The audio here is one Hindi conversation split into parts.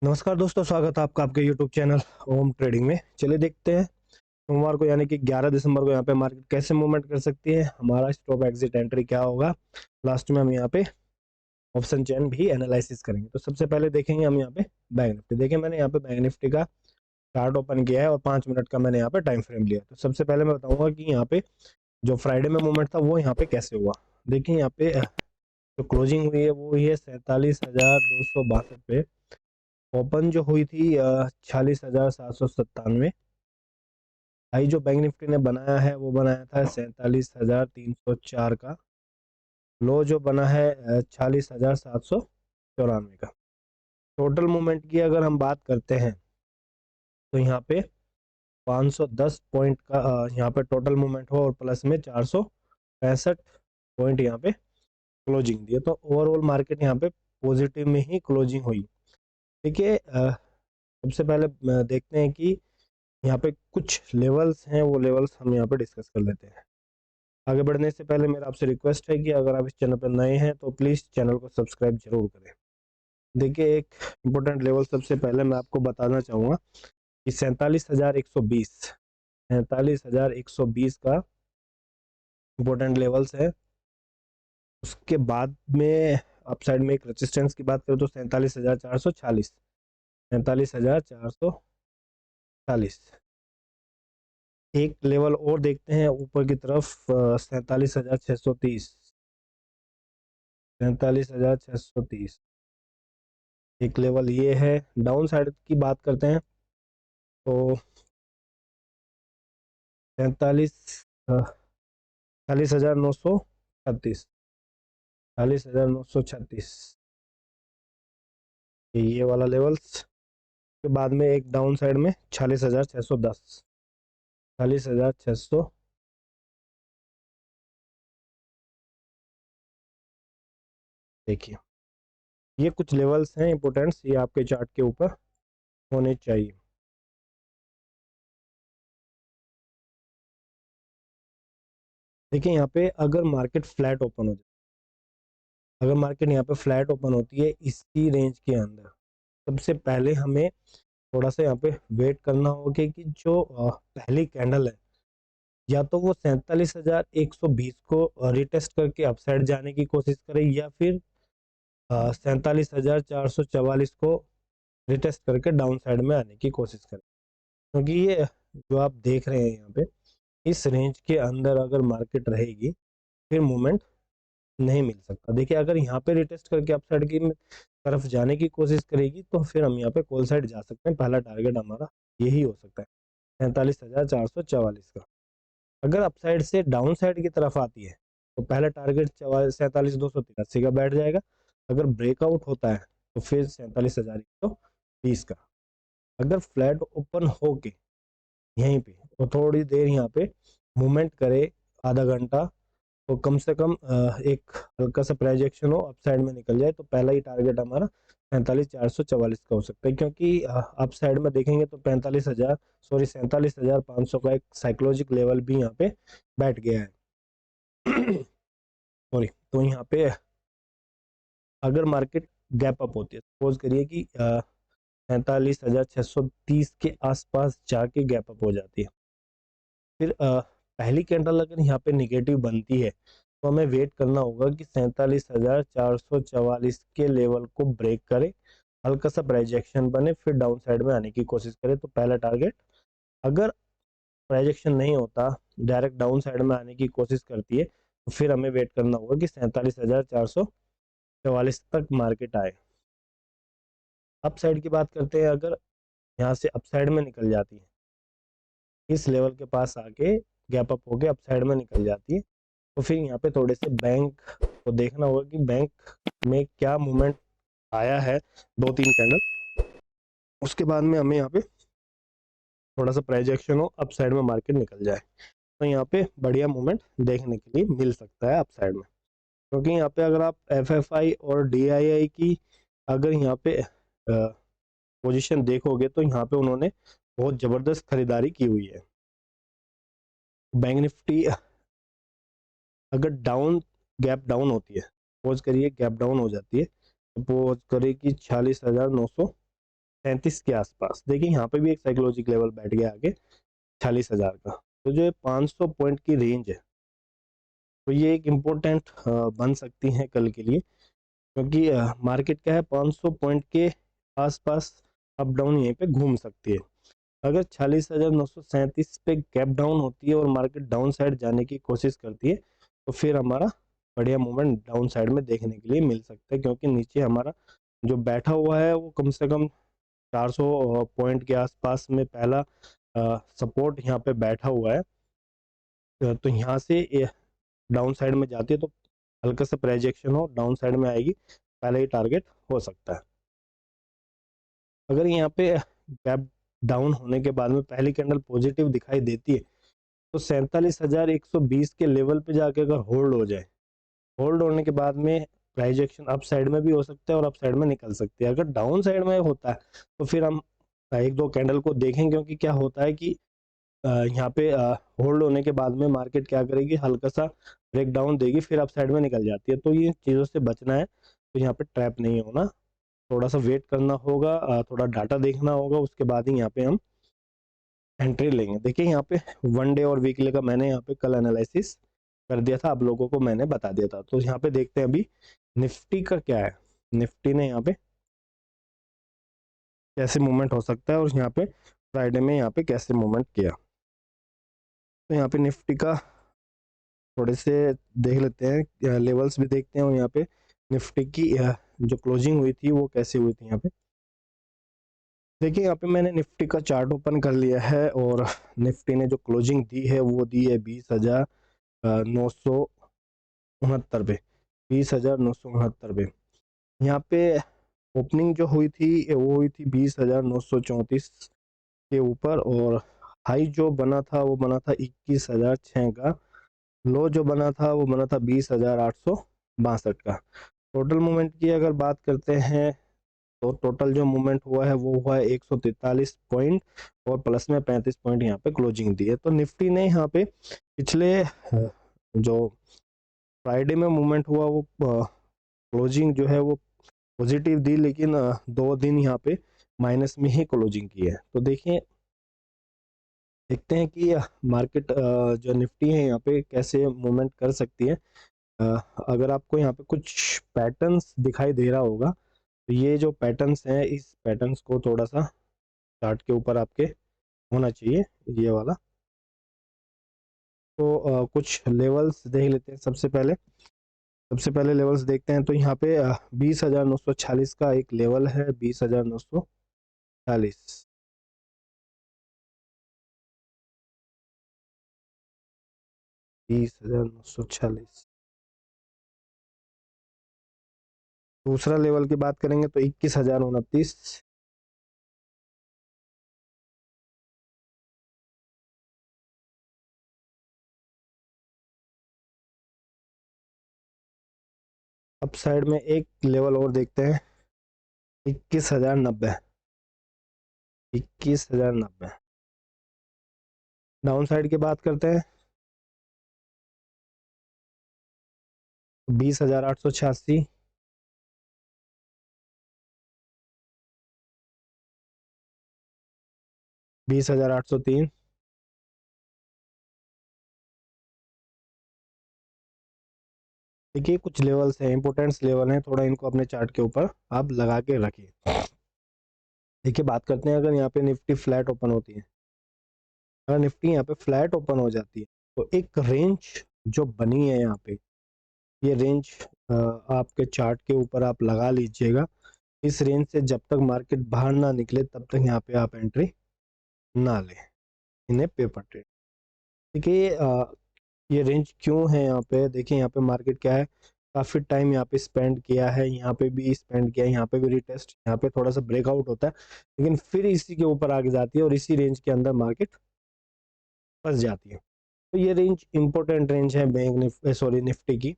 नमस्कार दोस्तों, स्वागत है आपका आपके यूट्यूब चैनल ओम ट्रेडिंग में। चलिए देखते हैं सोमवार को यानी कि 11 दिसंबर को यहाँ पे मार्केट कैसे मूवमेंट कर सकती है, हमारा स्टॉप एग्जिट एंट्री क्या होगा। लास्ट में हम यहाँ पे ऑप्शन चेन भी एनालिसिस करेंगे। तो सबसे पहले देखेंगे हम यहाँ पे बैंक निफ्टी। देखिए मैंने यहाँ पे बैंक निफ्टी का चार्ट ओपन किया है और 5 मिनट का मैंने यहाँ पे टाइम फ्रेम लिया। तो सबसे पहले मैं बताऊंगा कि यहाँ पे जो फ्राइडे में मूवमेंट था वो यहाँ पे कैसे हुआ। देखिए यहाँ पे जो क्लोजिंग हुई है वो हुई है 47,262 पे। ओपन जो हुई थी 46,797। हाई जो बैंक निफ्टी ने बनाया है वो बनाया था 47,304 का। लो जो बना है 46,794 का। टोटल मूवमेंट की अगर हम बात करते हैं तो यहाँ पे 510 पॉइंट का यहाँ पे टोटल मूवमेंट हो और प्लस में 465 पॉइंट यहाँ पे क्लोजिंग दिए। तो ओवरऑल मार्केट यहाँ पे पॉजिटिव में ही क्लोजिंग हुई। देखिए सबसे पहले देखते हैं कि यहाँ पे कुछ लेवल्स हैं, वो लेवल्स हम यहाँ पे डिस्कस कर लेते हैं। आगे बढ़ने से पहले मेरा आपसे रिक्वेस्ट है कि अगर आप इस चैनल पर नए हैं तो प्लीज़ चैनल को सब्सक्राइब जरूर करें। देखिए एक इम्पोर्टेंट लेवल सबसे पहले मैं आपको बताना चाहूँगा कि 47,120 47,120 का इम्पोर्टेंट लेवल्स है। उसके बाद में अपसाइड में एक रेजिस्टेंस की बात करें तो 47,440, 47,440। एक लेवल और देखते हैं ऊपर की तरफ 47,630, 47,630 एक लेवल ये है। डाउन साइड की बात करते हैं तो 46,936, 46,936 ये वाला लेवल्स। के बाद में एक डाउन साइड में 46,610, 46,600। देखिए ये कुछ लेवल्स हैं इंपोर्टेंट्स, ये आपके चार्ट के ऊपर होने चाहिए। देखिए यहाँ पे अगर मार्केट फ्लैट ओपन हो जाए, अगर मार्केट यहाँ पे फ्लैट ओपन होती है इसी रेंज के अंदर, सबसे पहले हमें थोड़ा सा यहाँ पे वेट करना होगा कि जो पहली कैंडल है या तो वो 47,120 को रिटेस्ट करके अपसाइड जाने की कोशिश करे या फिर 47,444 को रिटेस्ट करके डाउन साइड में आने की कोशिश करे। क्योंकि ये जो आप देख रहे हैं यहाँ पे इस रेंज के अंदर अगर मार्केट रहेगी फिर मूवमेंट नहीं मिल सकता। देखिए अगर यहाँ पे रिटेस्ट करके अपसाइड की तरफ जाने की कोशिश करेगी तो फिर हम यहाँ पे कॉल साइड जा सकते हैं। पहला टारगेट हमारा यही हो सकता है 47,444 का। अगर अपसाइड से डाउन साइड की तरफ आती है तो पहला टारगेट 47,283 का बैठ जाएगा। अगर ब्रेकआउट होता है तो फिर 47,120 का। अगर फ्लैट ओपन होके यहीं पे और थोड़ी देर यहाँ पे मूवमेंट करे आधा घंटा तो कम से कम एक हल्का सा प्रोजेक्शन हो अप साइड में निकल जाए तो पहला ही टारगेट हमारा 45,444 का हो सकता है। क्योंकि अप साइड में देखेंगे तो 47,500 का एक साइकोलॉजिक लेवल भी यहाँ पे बैठ गया है। सॉरी। तो यहाँ पे अगर मार्केट गैप अप होती है, सपोज करिए कि 47,630 के आसपास जाके गैप अप हो जाती है, फिर पहली कैंडल अगर यहाँ पे निगेटिव बनती है तो हमें वेट करना होगा कि 47,444 के लेवल को ब्रेक करे, हल्का सा प्राइजेक्शन बने, फिर डाउन साइड में आने की कोशिश करे। तो पहला टारगेट अगर प्राइजेक्शन नहीं होता, डायरेक्ट डाउन साइड में आने की कोशिश करती है तो फिर हमें वेट करना होगा कि 47,444 तक मार्केट आए। अप साइड की बात करते हैं, अगर यहाँ से अप साइड में निकल जाती है, इस लेवल के पास आके गैप अप होके अप साइड में निकल जाती है तो फिर यहाँ पे थोड़े से बैंक को देखना होगा कि बैंक में क्या मूवमेंट आया है, 2-3 कैंडल। उसके बाद में हमें यहाँ पे थोड़ा सा प्राइजेक्शन हो अप साइड में मार्केट निकल जाए तो यहाँ पे बढ़िया मूवमेंट देखने के लिए मिल सकता है अप साइड में। क्योंकि यहाँ पे अगर आप एफएफआई और डीआईआई की अगर यहाँ पे पोजीशन देखोगे तो यहाँ पे उन्होंने बहुत जबरदस्त खरीदारी की हुई है। बैंक निफ्टी अगर डाउन गैप डाउन होती है, सपोज करिए गैप डाउन हो जाती है, सपोज करिए कि 46,900 37 के आसपास। देखिए यहाँ पे भी एक साइकोलॉजिक लेवल बैठ गया आगे 46,000 का। तो जो 500 पॉइंट की रेंज है तो ये एक इम्पोर्टेंट बन सकती है कल के लिए, क्योंकि मार्केट क्या है 500 पॉइंट के आसपास अप डाउन यहीं पे घूम सकती है। अगर 46,937 पे गैप डाउन होती है और मार्केट डाउन साइड जाने की कोशिश करती है तो फिर हमारा बढ़िया मूवमेंट डाउन साइड में देखने के लिए मिल सकता है, क्योंकि नीचे हमारा जो बैठा हुआ है वो कम से कम 400 पॉइंट के आसपास में पहला सपोर्ट यहाँ पे बैठा हुआ है। तो यहाँ से डाउन साइड में जाती है तो हल्का सा प्रोजेक्शन हो डाउन साइड में आएगी, पहले ही टारगेट हो सकता है। अगर यहाँ पे गैप डाउन होने के बाद में पहली कैंडल पॉजिटिव दिखाई देती है तो 47,120 के लेवल पे जाके अगर होल्ड हो जाए, होल्ड होने के बाद में प्राइजेक्शन अप साइड में भी हो सकता है और अप साइड में निकल सकती है। अगर डाउन साइड में होता है तो फिर हम एक दो कैंडल को देखें, क्योंकि क्या होता है कि यहाँ पे होल्ड होने के बाद में मार्केट क्या करेगी, हल्का सा ब्रेक डाउन देगी फिर अप साइड में निकल जाती है। तो ये चीज़ों से बचना है, तो यहाँ पे ट्रैप नहीं होना, थोड़ा सा वेट करना होगा, थोड़ा डाटा देखना होगा, उसके बाद ही यहाँ पे हम एंट्री लेंगे। देखिए यहाँ पे वन डे और वीकली का मैंने यहाँ पे कल एनालिसिस कर दिया था, आप लोगों को मैंने बता दिया था। तो यहाँ पे देखते हैं अभी निफ्टी का क्या है, निफ्टी ने यहाँ पे कैसे मूवमेंट हो सकता है और यहाँ पे फ्राइडे में यहाँ पे कैसे मूवमेंट किया। तो यहाँ पे निफ्टी का थोड़े से देख लेते हैं, लेवल्स भी देखते हैं और यहाँ पे निफ्टी की जो क्लोजिंग हुई थी वो कैसे हुई थी। यहाँ पे देखिए यहाँ पे मैंने निफ्टी का चार्ट ओपन कर लिया है और निफ्टी ने जो क्लोजिंग दी है वो दी है 20,969 पे, 20,969 पे। यहाँ पे ओपनिंग जो हुई थी वो हुई थी 20,934 के ऊपर और हाई जो बना था वो बना था 21,006 का, लो जो बना था वो बना था 20,862 का। टोटल मूवमेंट की अगर बात करते हैं तो टोटल जो मूवमेंट हुआ है वो हुआ है 143 पॉइंट और प्लस में 35 पॉइंट यहाँ पे क्लोजिंग दी है। तो निफ्टी ने यहाँ पे पिछले जो फ्राइडे में मूवमेंट हुआ वो क्लोजिंग जो है वो पॉजिटिव दी, लेकिन 2 दिन यहाँ पे माइनस में ही क्लोजिंग की है। तो देखिए देखते हैं कि मार्केट जो निफ्टी है यहाँ पे कैसे मूवमेंट कर सकती है। अगर आपको यहाँ पे कुछ पैटर्न्स दिखाई दे रहा होगा तो ये जो पैटर्न्स हैं इस पैटर्न्स को थोड़ा सा चार्ट के ऊपर आपके होना चाहिए, ये वाला। तो कुछ लेवल्स देख लेते हैं। सबसे पहले लेवल्स देखते हैं तो यहाँ पे 20,946 का एक लेवल है, 20,940, 20,940। दूसरा लेवल की बात करेंगे तो 21,029, अप साइड में एक लेवल और देखते हैं 21,090, 21,090। डाउन साइड की बात करते हैं 20,886, 20,803। देखिए कुछ लेवल्स हैं, इंपोर्टेंट्स लेवल हैं, थोड़ा इनको अपने चार्ट के ऊपर आप लगा के रखिए। देखिए बात करते हैं अगर यहाँ पे निफ्टी फ्लैट ओपन होती है, अगर निफ्टी यहाँ पे फ्लैट ओपन हो जाती है तो एक रेंज जो बनी है यहाँ पे, ये रेंज आपके चार्ट के ऊपर आप लगा लीजिएगा। इस रेंज से जब तक मार्केट बाहर ना निकले तब तक यहाँ पे आप एंट्री ना लें इन्हें पेपर ट्रेड। देखिए ये रेंज क्यों है यहाँ पे, देखिए यहाँ पे मार्केट क्या है, काफ़ी टाइम यहाँ पे स्पेंड किया है, यहाँ पे भी स्पेंड किया है, यहाँ पे भी रिटेस्ट, यहाँ पे थोड़ा सा ब्रेकआउट होता है लेकिन फिर इसी के ऊपर आगे जाती है और इसी रेंज के अंदर मार्केट फंस जाती है। तो ये रेंज इंपॉर्टेंट रेंज है निफ्टी की।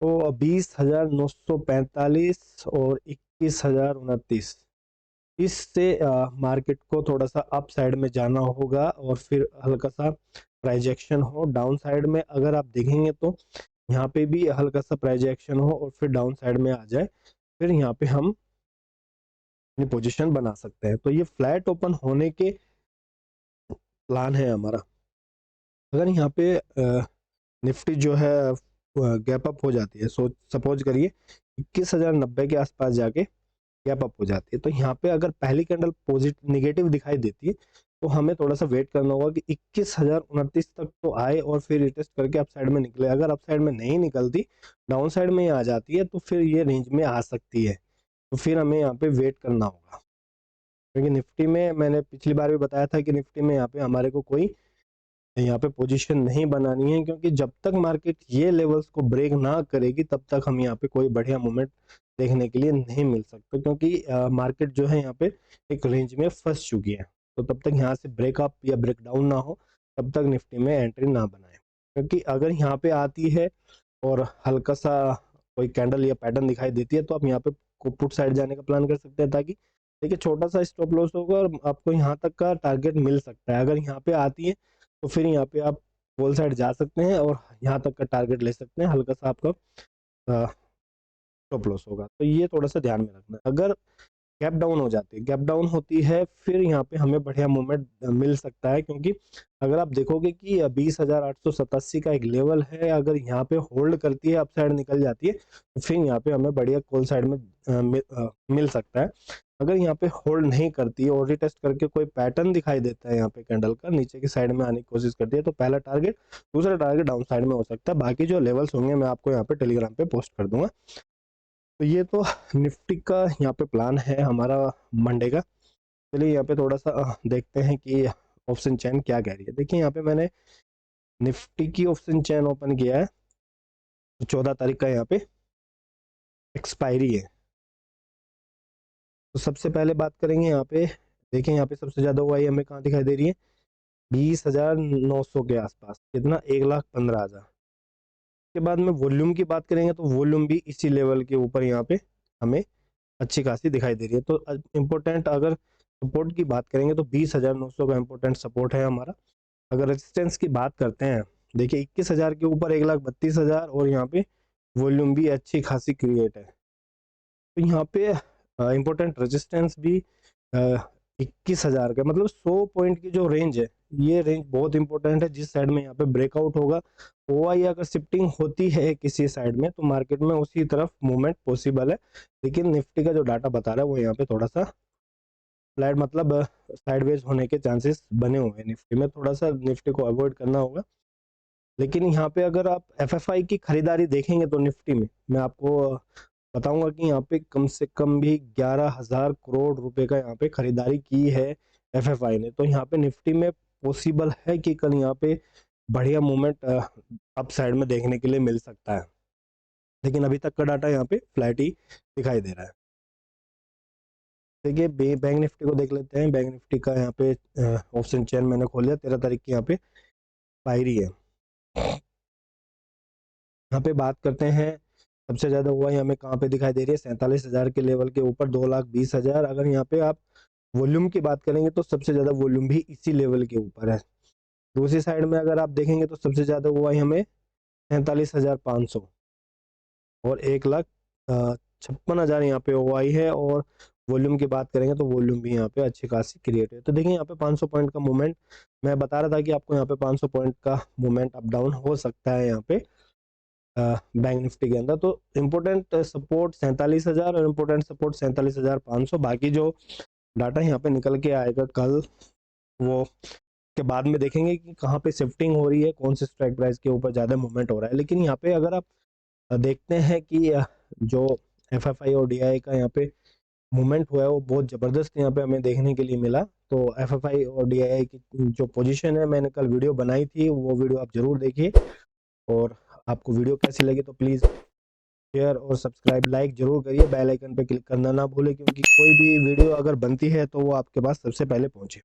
तो 20,945 और 21,029, इससे मार्केट को थोड़ा सा अप साइड में जाना होगा और फिर हल्का सा प्राइजेक्शन हो डाउन साइड में। अगर आप देखेंगे तो यहाँ पे भी हल्का सा प्राइजेक्शन हो और फिर डाउन साइड में आ जाए, फिर यहाँ पे हम अपनी पोजीशन बना सकते हैं। तो ये फ्लैट ओपन होने के प्लान है हमारा। अगर यहाँ पे निफ्टी जो है गैप अप हो जाती है, सो सपोज करिए 21,090 के आसपास जाके गैप अप हो जाती है, तो यहाँ पे अगर पहली कैंडल पॉजिटिव नेगेटिव दिखाई देती है तो हमें थोड़ा सा वेट करना होगा कि 21,029 तक तो आए और फिर रिटेस्ट करके अप साइड में निकले। अगर अप साइड में नहीं निकलती, डाउन साइड में आ जाती है, तो फिर ये रेंज में आ सकती है, तो फिर हमें यहाँ पे वेट करना होगा। क्योंकि निफ्टी में मैंने पिछली बार भी बताया था कि निफ्टी में यहाँ पे हमारे को कोई यहाँ पे पोजीशन नहीं बनानी है, क्योंकि जब तक मार्केट ये लेवल्स को ब्रेक ना करेगी तब तक हम यहाँ पे कोई बढ़िया मूवमेंट देखने के लिए नहीं मिल सकता, क्योंकि मार्केट जो है यहाँ पे एक रेंज में फंस चुकी है। तो तब तक यहाँ से ब्रेकअप या ब्रेकडाउन ना हो तब तक निफ्टी में एंट्री ना बनाए, क्योंकि अगर यहाँ पे आती है और हल्का सा कोई कैंडल या पैटर्न दिखाई देती है तो आप यहाँ पे पुट साइड जाने का प्लान कर सकते हैं, ताकि देखिए छोटा सा स्टॉप लॉस होगा और आपको यहाँ तक का टारगेट मिल सकता है। अगर यहाँ पे आती है तो फिर यहाँ पे आप कॉल साइड जा सकते हैं और यहाँ तक का टारगेट ले सकते हैं, हल्का सा आपका स्टॉप लॉस होगा। तो ये थोड़ा सा ध्यान में रखना। अगर गैप डाउन हो जाती है, गैप डाउन होती है, फिर यहाँ पे हमें बढ़िया मूवमेंट मिल सकता है, क्योंकि अगर आप देखोगे कि 20,887 का एक लेवल है, अगर यहाँ पे होल्ड करती है, अप साइड निकल जाती है, तो फिर यहाँ पे हमें बढ़िया कॉल साइड में मिल सकता है। अगर यहाँ पे होल्ड नहीं करती है और रिटेस्ट करके कोई पैटर्न दिखाई देता है यहाँ पे कैंडल का नीचे की साइड में आने की कोशिश करती है, तो पहला टारगेट, दूसरा टारगेट डाउन साइड में हो सकता है। बाकी जो लेवल्स होंगे मैं आपको यहाँ पे टेलीग्राम पे पोस्ट कर दूंगा। तो ये तो निफ्टी का यहाँ पे प्लान है हमारा मंडे का। चलिए यहाँ पे थोड़ा सा देखते हैं कि ऑप्शन चेन क्या कह रही है। देखिए यहाँ पे मैंने निफ्टी की ऑप्शन चेन ओपन किया है, तो 14 तारीख का यहाँ पे एक्सपायरी है। तो सबसे पहले बात करेंगे यहाँ पे, देखिए यहाँ पे सबसे ज्यादा हुआ हमें कहाँ दिखाई दे रही है, 20,900 के आसपास, कितना 1,15,000। के बाद में वॉल्यूम की बात करेंगे तो वॉल्यूम भी इसी लेवल के ऊपर यहाँ पे हमें अच्छी खासी दिखाई दे रही है। तो इम्पोर्टेंट अगर सपोर्ट की बात करेंगे तो 20,900 का इम्पोर्टेंट सपोर्ट है हमारा। अगर रेजिस्टेंस की बात करते हैं, देखिए 21,000 के ऊपर 1,32,000 और यहाँ पे वॉल्यूम भी अच्छी खासी क्रिएट है। तो यहाँ पे इम्पोर्टेंट रेजिस्टेंस भी 21,000 का, मतलब 100 पॉइंट की जो रेंज है, ये रेंज बहुत इंपॉर्टेंट है। जिस साइड में यहाँ पे ब्रेकआउट होगा, ओआई अगर शिफ्टिंग होती है किसी साइड में, तो मार्केट में उसी तरफ मूवमेंट पॉसिबल है। लेकिन निफ्टी का जो डाटा बता रहा है वो यहाँ पे थोड़ा सा फ्लैट, मतलब साइडवेज होने के चांसेस बने हुए हैं। निफ्टी में थोड़ा सा निफ्टी को अवॉइड करना होगा। लेकिन यहाँ पे अगर आप एफएफआई की खरीदारी देखेंगे तो निफ्टी में मैं आपको बताऊंगा कि यहाँ पे कम से कम भी 11,000 करोड़ रुपए का यहाँ पे खरीदारी की है एफएफआई ने। तो यहाँ पे निफ्टी में पॉसिबल है कि कल यहाँ पे बढ़िया मूवमेंट अप साइड में देखने के लिए मिल सकता है। लेकिन अभी तक का डाटा यहाँ पे फ्लैट ही दिखाई दे रहा है। देखिए बैंक निफ्टी को देख लेते हैं। बैंक निफ्टी का यहाँ पे ऑप्शन चेन मैंने खोल लिया, 13 तारीख की यहाँ पे पायरी है। यहाँ पे बात करते हैं सबसे ज्यादा हुआ हमें कहाँ पे दिखाई दे रही है, 47,000 के लेवल के ऊपर 2,20,000। अगर यहाँ पे आप वॉल्यूम की बात करेंगे तो सबसे ज्यादा वॉल्यूम भी इसी लेवल के ऊपर है। दूसरी साइड में अगर आप देखेंगे तो सबसे ज्यादा हुआ हमें 47,500 और 1,56,000 यहाँ पे ओआई है। और वॉल्यूम की बात करेंगे तो वॉल्यूम भी यहाँ पे अच्छी खासी क्रिएट है। तो देखिए यहाँ पे 500 पॉइंट का मूवमेंट, मैं बता रहा था कि आपको यहाँ पे 500 पॉइंट का मूवमेंट अप डाउन हो सकता है यहाँ पे बैंक निफ्टी के अंदर। तो इम्पोर्टेंट सपोर्ट 47,000 और इम्पोर्टेंट सपोर्ट 47,500। बाकी जो डाटा यहाँ पे निकल के आएगा कल, वो के बाद में देखेंगे कि कहाँ पे शिफ्टिंग हो रही है, कौन से स्ट्राइक प्राइस के ऊपर ज़्यादा मूवमेंट हो रहा है। लेकिन यहाँ पे अगर आप देखते हैं कि जो एफएफआई और डीआई का यहाँ पे मूवमेंट हुआ है वो बहुत ज़बरदस्त यहाँ पे हमें देखने के लिए मिला। तो एफएफआई और डीआई की जो पोजीशन है, मैंने कल वीडियो बनाई थी, वो वीडियो आप जरूर देखिए। और आपको वीडियो कैसी लगी तो प्लीज़ शेयर और सब्सक्राइब, लाइक जरूर करिए, बेल आइकन पे क्लिक करना ना भूलें, क्योंकि कोई भी वीडियो अगर बनती है तो वो आपके पास सबसे पहले पहुंचे।